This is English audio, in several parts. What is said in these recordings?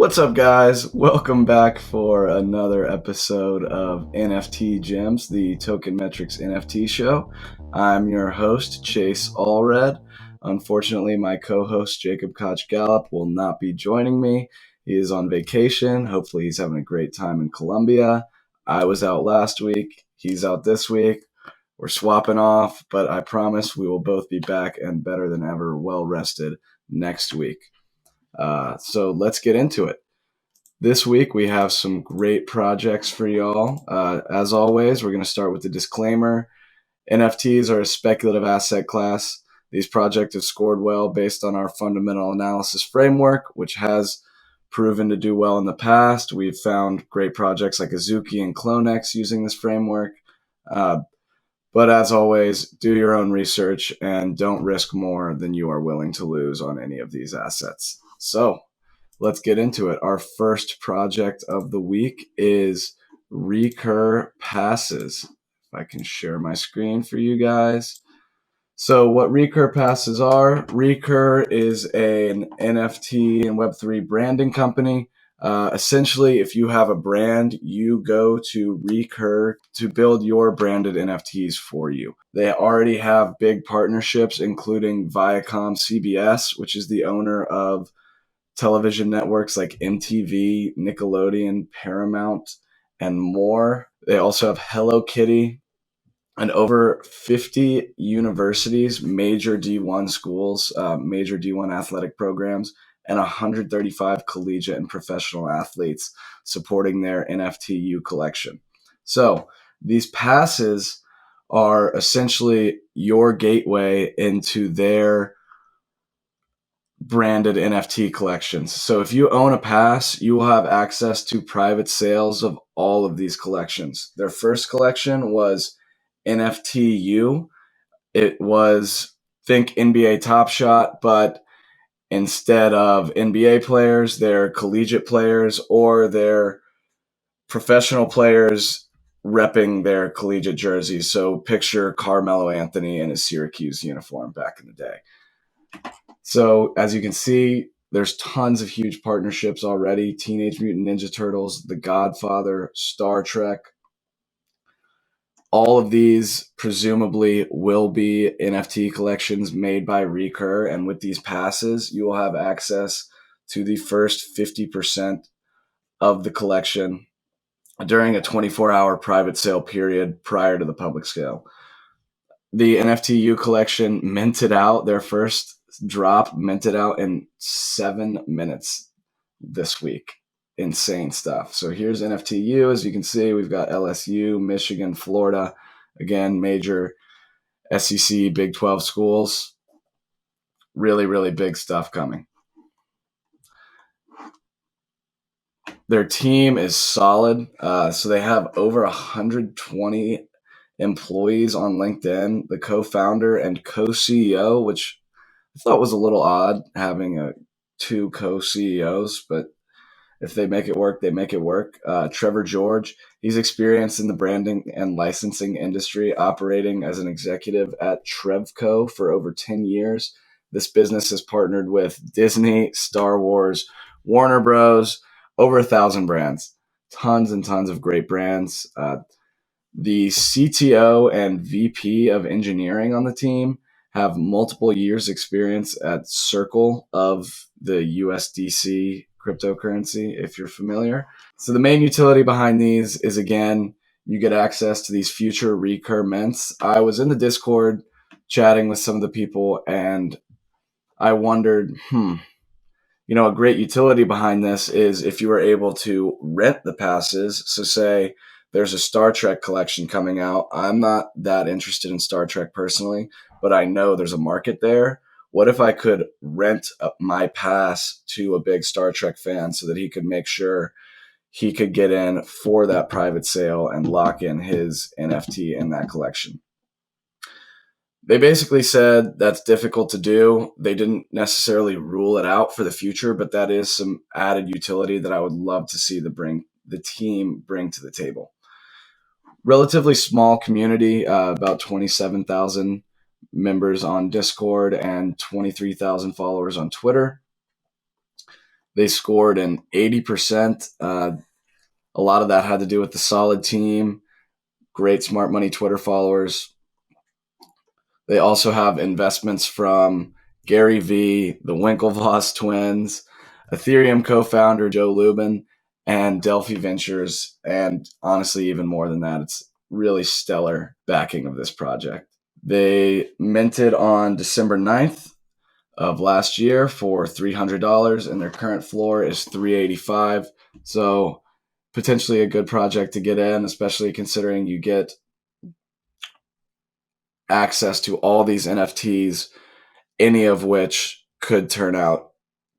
What's up, guys? Welcome back for another episode of NFT Gems, the Token Metrics NFT show. I'm your host, Chase Allred. Unfortunately, my co-host, Jacob Koch-Gallup, will not be joining me. He is on vacation. Hopefully, he's having a great time in Colombia. I was out last week. He's out this week. We're swapping off, but I promise we will both be back and better than ever, well-rested next week. So let's get into it. This week, we have some great projects for y'all. As always, we're going to start with the disclaimer. NFTs are a speculative asset class. These projects have scored well based on our fundamental analysis framework, which has proven to do well in the past. We've found great projects like Azuki and Clonex using this framework. But as always, do your own research and don't risk more than you are willing to lose on any of these assets. So let's get into it. Our first project of the week is Recur Passes. If I can share my screen for you guys. So what Recur Passes are, Recur is an NFT and Web3 branding company. Essentially, if you have a brand, you go to Recur to build your branded NFTs for you. They already have big partnerships, including Viacom CBS, which is the owner of television networks like MTV, Nickelodeon, Paramount, and more. They also have Hello Kitty and over 50 universities, major D1 schools, major D1 athletic programs, and 135 collegiate and professional athletes supporting their NFTU collection. So these passes are essentially your gateway into their branded NFT collections. So if you own a pass, you will have access to private sales of all of these collections. Their first collection was NFTU. It was, think NBA Top Shot, but instead of NBA players, they're collegiate players or they're professional players repping their collegiate jerseys. So picture Carmelo Anthony in his Syracuse uniform back in the day. So as you can see, there's tons of huge partnerships already. Teenage Mutant Ninja Turtles, The Godfather, Star Trek. All of these presumably will be NFT collections made by Recur. And with these passes, you will have access to the first 50% of the collection during a 24-hour private sale period prior to the public sale. The NFTU collection minted out their first drop, minted out in 7 minutes this week. Insane stuff. So here's NFTU. As you can see, we've got LSU, Michigan, Florida, again, major SEC Big 12 schools. Really, really big stuff coming. Their team is solid. So they have over 120 employees on LinkedIn. The co-founder and co-CEO, which I thought was a little odd having two co-CEOs, but if they make it work, they make it work. Trevor George, he's experienced in the branding and licensing industry, operating as an executive at Trevco for over 10 years. This business has partnered with Disney, Star Wars, Warner Bros., over 1,000 brands, tons and tons of great brands. The CTO and VP of engineering on the team have multiple years experience at Circle of the USDC cryptocurrency, if you're familiar. So the main utility behind these is, again, you get access to these future Recur mints. I was in the Discord chatting with some of the people and I wondered, a great utility behind this is if you were able to rent the passes. So say there's a Star Trek collection coming out. I'm not that interested in Star Trek personally, but I know there's a market there. What if I could rent my pass to a big Star Trek fan so that he could make sure he could get in for that private sale and lock in his NFT in that collection? They basically said that's difficult to do. They didn't necessarily rule it out for the future, but that is some added utility that I would love to see the team bring to the table. Relatively small community, about 27,000 members on Discord and 23,000 followers on Twitter. They scored an 80%. A lot of that had to do with the solid team, great smart money Twitter followers. They also have investments from Gary Vee, the Winklevoss twins, Ethereum co-founder Joe Lubin, and Delphi Ventures, and honestly, even more than that. It's really stellar backing of this project. They minted on December 9th of last year for $300, and their current floor is $385. So potentially a good project to get in, especially considering you get access to all these NFTs, any of which could turn out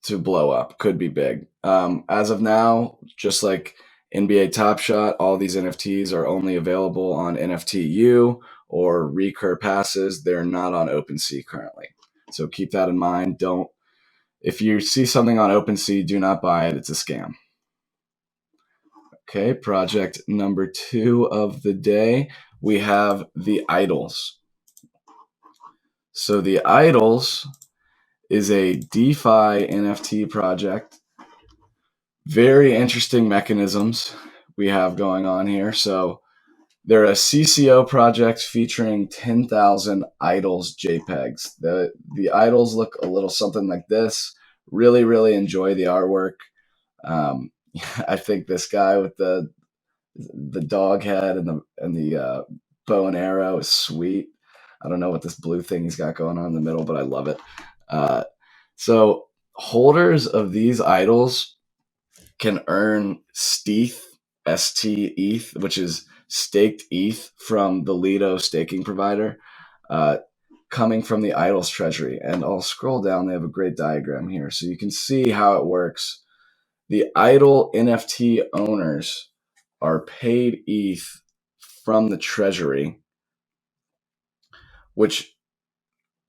to blow up, could be big. As of now, just like NBA Top Shot, all these NFTs are only available on NFTU or Recur passes. They're not on OpenSea currently. So keep that in mind. If you see something on OpenSea, do not buy it. It's a scam. Okay, project number 2 of the day, we have the Idols. So the Idols is a DeFi NFT project. Very interesting mechanisms we have going on here. So they're a CCO project featuring 10,000 idols JPEGs. The idols look a little something like this. Really, really enjoy the artwork. I think this guy with the dog head and the bow and arrow is sweet. I don't know what this blue thing he's got going on in the middle, but I love it. So holders of these idols can earn STETH, STETH, which is staked ETH from the Lido staking provider, coming from the idols treasury. And I'll scroll down. They have a great diagram here, so you can see how it works. The idol NFT owners are paid ETH from the treasury, which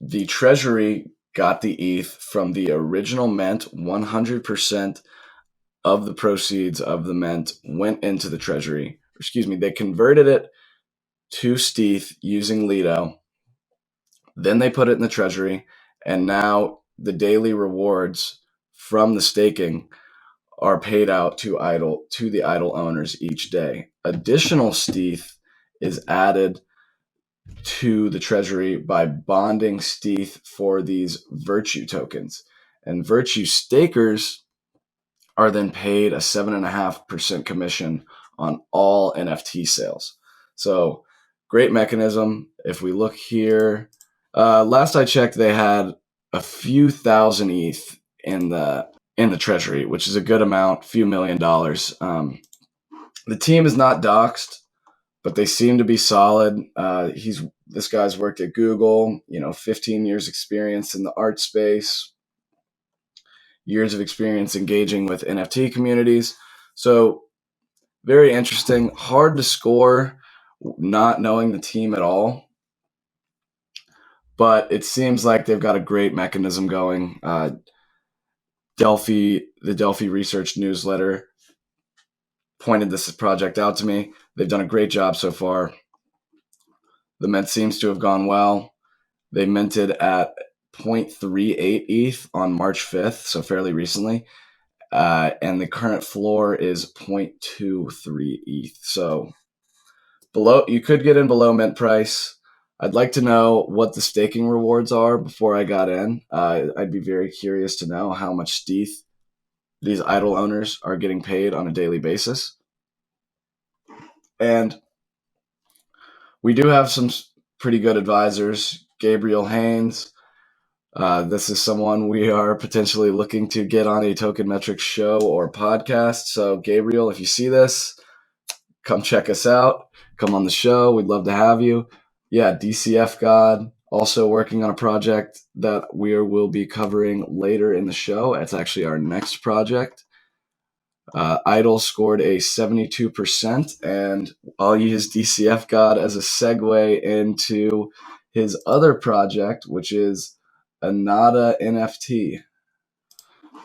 the treasury got the ETH from the original mint. 100% of the proceeds of the mint went into the treasury. They converted it to STETH using Lido. Then they put it in the treasury, and now the daily rewards from the staking are paid out to the idol owners each day. Additional STETH is added to the treasury by bonding STETH for these virtue tokens. And virtue stakers are then paid a 7.5% commission on all NFT sales. So great mechanism. If we look here, last I checked, they had a few thousand ETH in the treasury, which is a good amount, few $1 million. The team is not doxed, but they seem to be solid. This guy's worked at Google, 15 years experience in the art space, years of experience engaging with NFT communities. So very interesting. Hard to score not knowing the team at all, but it seems like they've got a great mechanism going. The Delphi Research newsletter pointed this project out to me. They've done a great job so far. The mint seems to have gone well. They minted at 0.38 ETH on March 5th, so fairly recently. And the current floor is 0.23 ETH. So you could get in below mint price. I'd like to know what the staking rewards are before I got in. I'd be very curious to know how much STETH these idol owners are getting paid on a daily basis. And we do have some pretty good advisors. Gabriel Haynes. This is someone we are potentially looking to get on a Token Metrics show or podcast. So Gabriel, if you see this, come check us out. Come on the show. We'd love to have you. Yeah, DCF God, also working on a project that we will be covering later in the show. It's actually our next project. Idol scored a 72%, and I'll use DCF God as a segue into his other project, which is Anada NFT.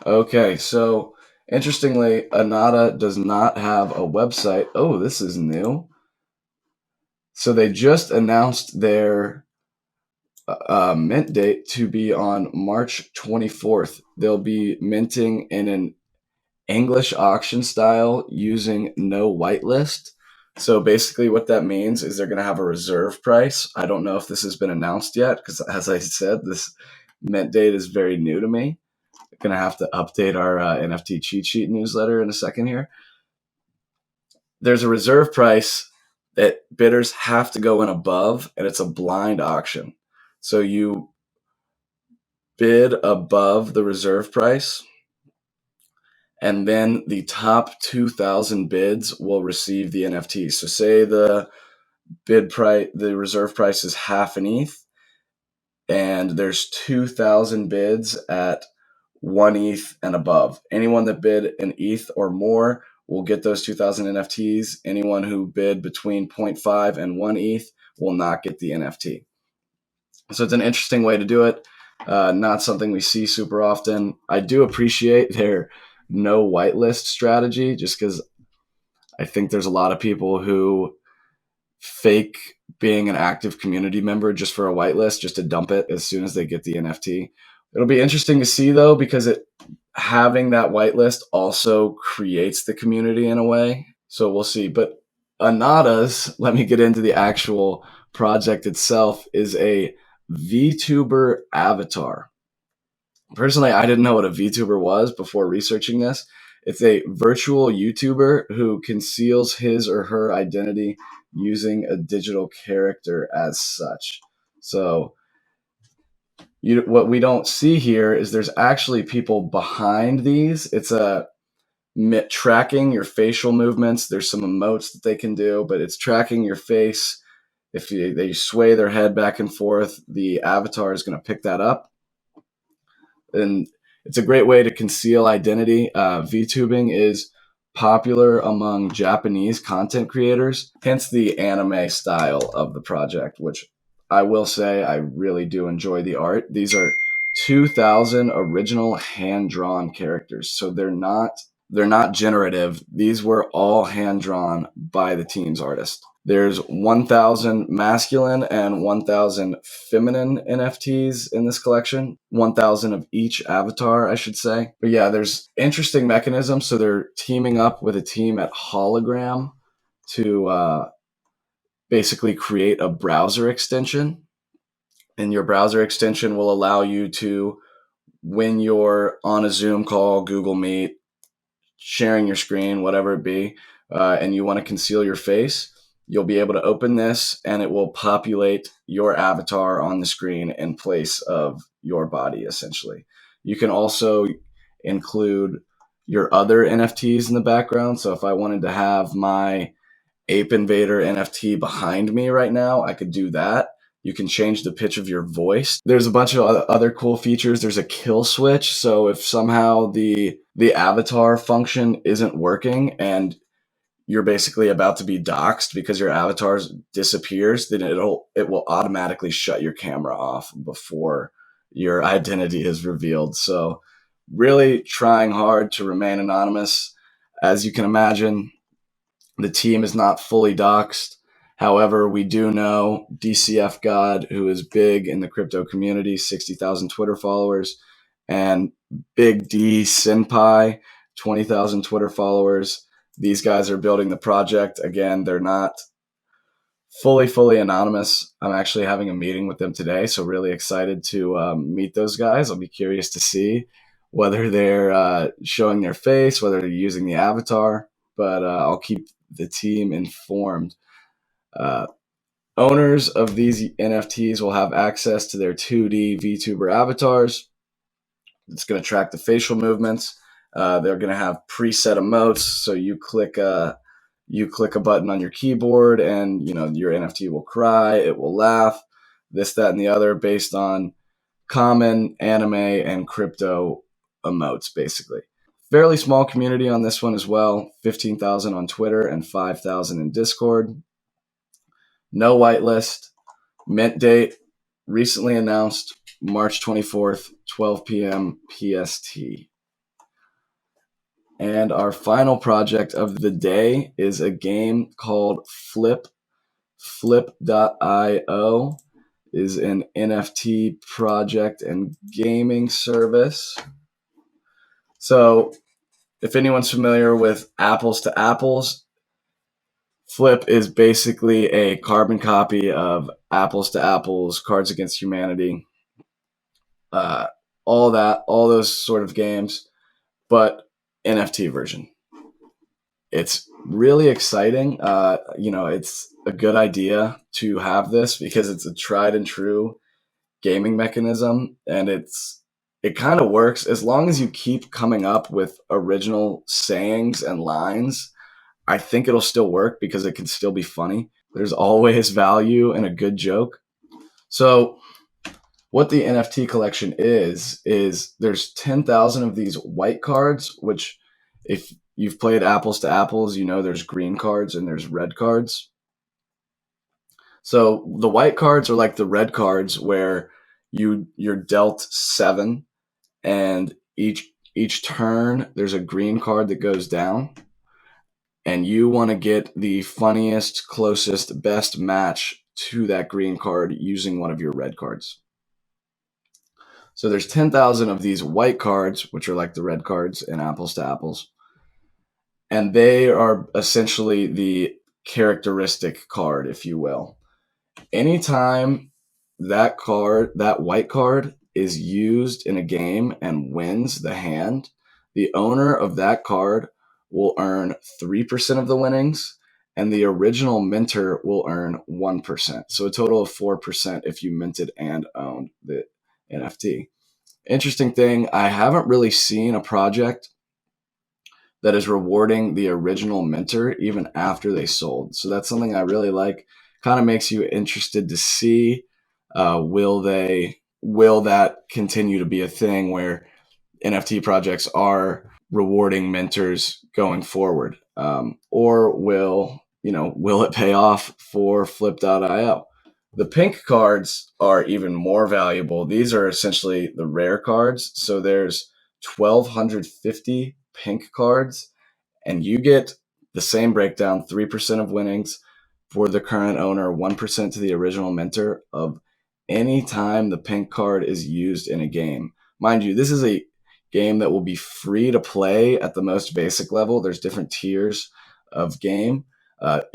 Okay, so interestingly, Anata does not have a website. Oh, this is new. So they just announced their mint date to be on March 24th. They'll be minting in an English auction style using no whitelist. So basically what that means is they're going to have a reserve price. I don't know if this has been announced yet because, as I said, this mint date is very new to me. Going to have to update our NFT cheat sheet newsletter in a second here. There's a reserve price that bidders have to go in above, and it's a blind auction. So you bid above the reserve price, and then the top 2,000 bids will receive the NFT. So say the bid price, the reserve price is half an ETH, and there's 2,000 bids at 1 ETH and above. Anyone that bid an ETH or more will get those 2,000 NFTs. Anyone who bid between 0.5 and 1 ETH will not get the NFT. So it's an interesting way to do it. Not something we see super often. I do appreciate their no whitelist strategy just because I think there's a lot of people who fake being an active community member just for a whitelist, just to dump it as soon as they get the NFT. It'll be interesting to see though, because having that whitelist also creates the community in a way. So we'll see. But Anata's, let me get into the actual project itself, is a VTuber avatar. Personally, I didn't know what a VTuber was before researching this. It's a virtual YouTuber who conceals his or her identity using a digital character as such. So what we don't see here is there's actually people behind these. It's tracking your facial movements. There's some emotes that they can do, but it's tracking your face. If they sway their head back and forth, the avatar is going to pick that up. And it's a great way to conceal identity. VTubing is popular among Japanese content creators, hence the anime style of the project, which I will say I really do enjoy the art. These are 2,000 original hand-drawn characters, so they're not generative. These were all hand-drawn by the team's artist. There's 1,000 masculine and 1,000 feminine NFTs in this collection. 1,000 of each avatar, I should say. But yeah, there's interesting mechanisms. So they're teaming up with a team at Hologram to basically create a browser extension. And your browser extension will allow you to, when you're on a Zoom call, Google Meet, sharing your screen, whatever it be, and you want to conceal your face, you'll be able to open this and it will populate your avatar on the screen in place of your body, essentially. You can also include your other NFTs in the background. So if I wanted to have my Ape Invader NFT behind me right now, I could do that. You can change the pitch of your voice. There's a bunch of other cool features. There's a kill switch. So if somehow the avatar function isn't working and you're basically about to be doxxed because your avatar disappears, then it will automatically shut your camera off before your identity is revealed. So really trying hard to remain anonymous. As you can imagine, the team is not fully doxxed. However, we do know DCF God, who is big in the crypto community, 60,000 Twitter followers, and Big D Senpai, 20,000 Twitter followers. These guys are building the project. Again, they're not fully anonymous. I'm actually having a meeting with them today, so really excited to meet those guys. I'll be curious to see whether they're showing their face, whether they're using the avatar, but I'll keep the team informed. Owners of these NFTs will have access to their 2D VTuber avatars. It's going to track the facial movements. They're going to have preset emotes, so you click a button on your keyboard, and your NFT will cry, it will laugh, this, that, and the other, based on common anime and crypto emotes, basically. Fairly small community on this one as well. 15,000 on Twitter and 5,000 in Discord. No whitelist. Mint date recently announced, March 24th, 12 p.m. PST. And our final project of the day is a game called Flip. Flip.io is an NFT project and gaming service. So if anyone's familiar with apples to apples, Flip is basically a carbon copy of Apples to Apples, Cards Against Humanity, uh, all those sort of games, but NFT version. It's really exciting. It's a good idea to have this because it's a tried and true gaming mechanism, and it kind of works as long as you keep coming up with original sayings and lines. I think it'll still work because it can still be funny. There's always value in a good joke. So what the NFT collection is there's 10,000 of these white cards, which if you've played apples to apples, there's green cards and there's red cards. So the white cards are like the red cards where you're dealt 7, and each turn there's a green card that goes down, and you want to get the funniest, closest, best match to that green card using one of your red cards. So there's 10,000 of these white cards, which are like the red cards in apples to apples. And they are essentially the characteristic card, if you will. Anytime that white card is used in a game and wins the hand, the owner of that card will earn 3% of the winnings, and the original minter will earn 1%. So a total of 4% if you minted and owned the NFT. Interesting thing, I haven't really seen a project that is rewarding the original minter even after they sold. So that's something I really like. Kind of makes you interested to see will that continue to be a thing where NFT projects are rewarding minters going forward, or will it pay off for Flip.io? The pink cards are even more valuable. These are essentially the rare cards. So there's 1,250 pink cards, and you get the same breakdown: 3% of winnings for the current owner, 1% to the original minter of any time the pink card is used in a game. Mind you, this is a game that will be free to play at the most basic level. There's different tiers of game.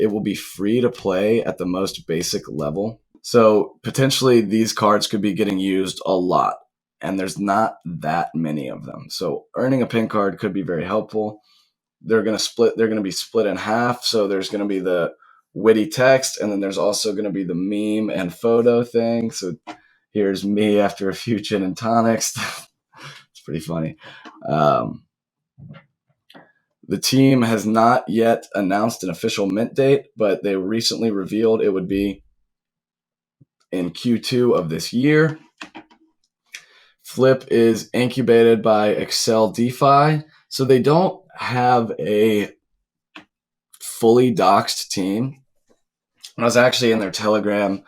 It will be free to play at the most basic level. So potentially these cards could be getting used a lot, and there's not that many of them. So earning a pink card could be very helpful. They're going to be split in half. So there's going to be the witty text, and then there's also going to be the meme and photo thing. So here's me after a few gin and tonics. It's pretty funny. The team has not yet announced an official mint date, but they recently revealed it would be in Q2 of this year. Flip is incubated by Excel DeFi, so they don't have a fully doxed team. I was actually in their Telegram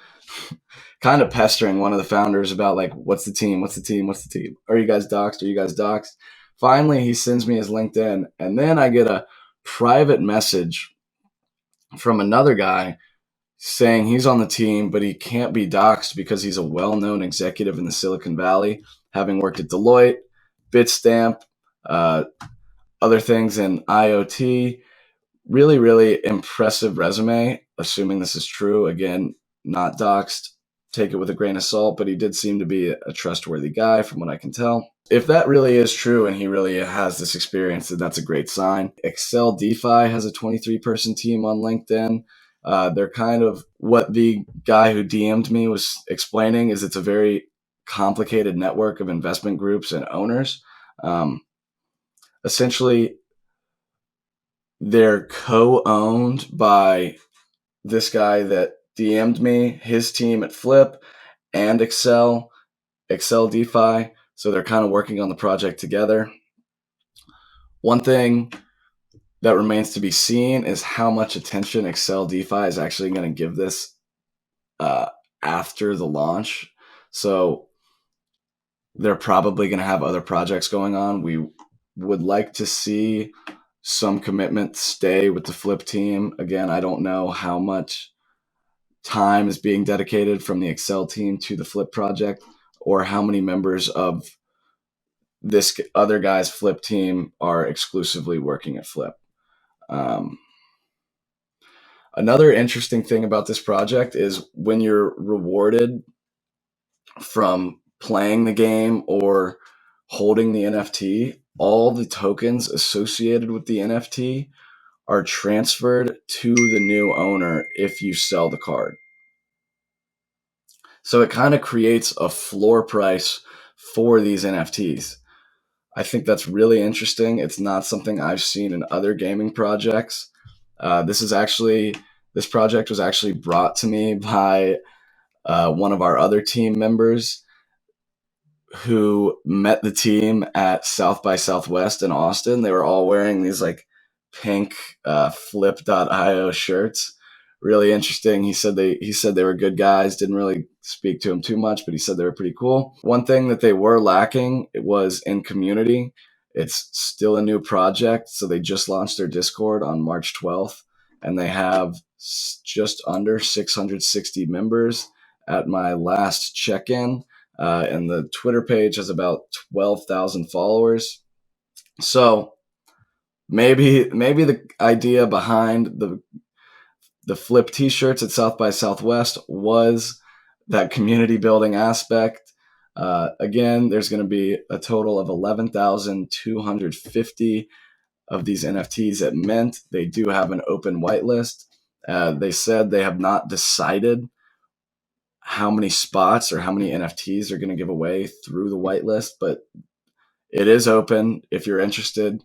kind of pestering one of the founders about, like, what's the team? Are you guys doxed? Finally, he sends me his LinkedIn, and then I get a private message from another guy saying he's on the team, but he can't be doxed because he's a well-known executive in the Silicon Valley, having worked at Deloitte, Bitstamp, other things in IoT. Really, really impressive resume, assuming this is true. Again, not doxed. Take it with a grain of salt, but he did seem to be a trustworthy guy from what I can tell. If that really is true and he really has this experience, then that's a great sign. Excel DeFi has a 23-person team on LinkedIn. They're kind of what the guy who DM'd me was explaining is it's a very complicated network of investment groups and owners. Essentially, they're co-owned by this guy that DM'd me, his team at Flip, and Excel DeFi. So they're kind of working on the project together. One thing that remains to be seen is how much attention Excel DeFi is actually going to give this after the launch. So they're probably going to have other projects going on. We would like to see some commitment stay with the Flip team. Again, I don't know how much time is being dedicated from the Excel team to the Flip project, or how many members of this other guy's Flip team are exclusively working at Flip. Another interesting thing about this project is when you're rewarded from playing the game or holding the NFT, all the tokens associated with the NFT are transferred to the new owner if you sell the card. So it kind of creates a floor price for these NFTs. I think that's really interesting. It's not something I've seen in other gaming projects. This project was actually brought to me by one of our other team members who met the team at South by Southwest in Austin. They were all wearing these like pink flip.io shirts. Really interesting. He said they were good guys. Didn't really speak to them too much, but he said they were pretty cool. One thing that they were lacking was in community. It's still a new project, so they just launched their Discord on March 12th, and they have just under 660 members at my last check-in. And the Twitter page has about 12,000 followers. So maybe the idea behind the Flip t-shirts at South by Southwest was that community building aspect. Again, there's going to be a total of 11,250 of these NFTs at Mint. They do have an open whitelist. They said they have not decided how many spots or how many NFTs are going to give away through the whitelist, but it is open. If you're interested,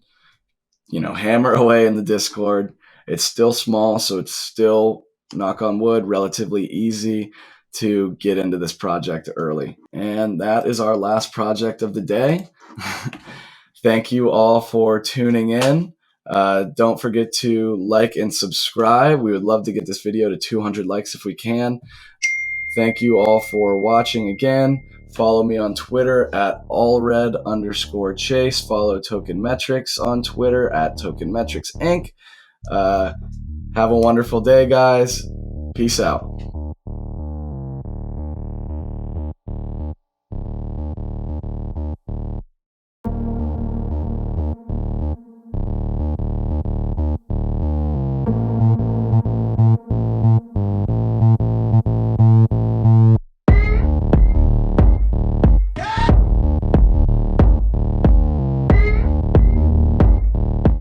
hammer away in the Discord. It's still small, so it's still, knock on wood, relatively easy to get into this project early. And that is our last project of the day. Thank you all for tuning in. Don't forget to like and subscribe. We would love to get this video to 200 likes if we can. Thank you all for watching again. Follow me on Twitter at allred_chase. Follow Token Metrics on Twitter at Token Metrics Inc. Have a wonderful day, guys. Peace out.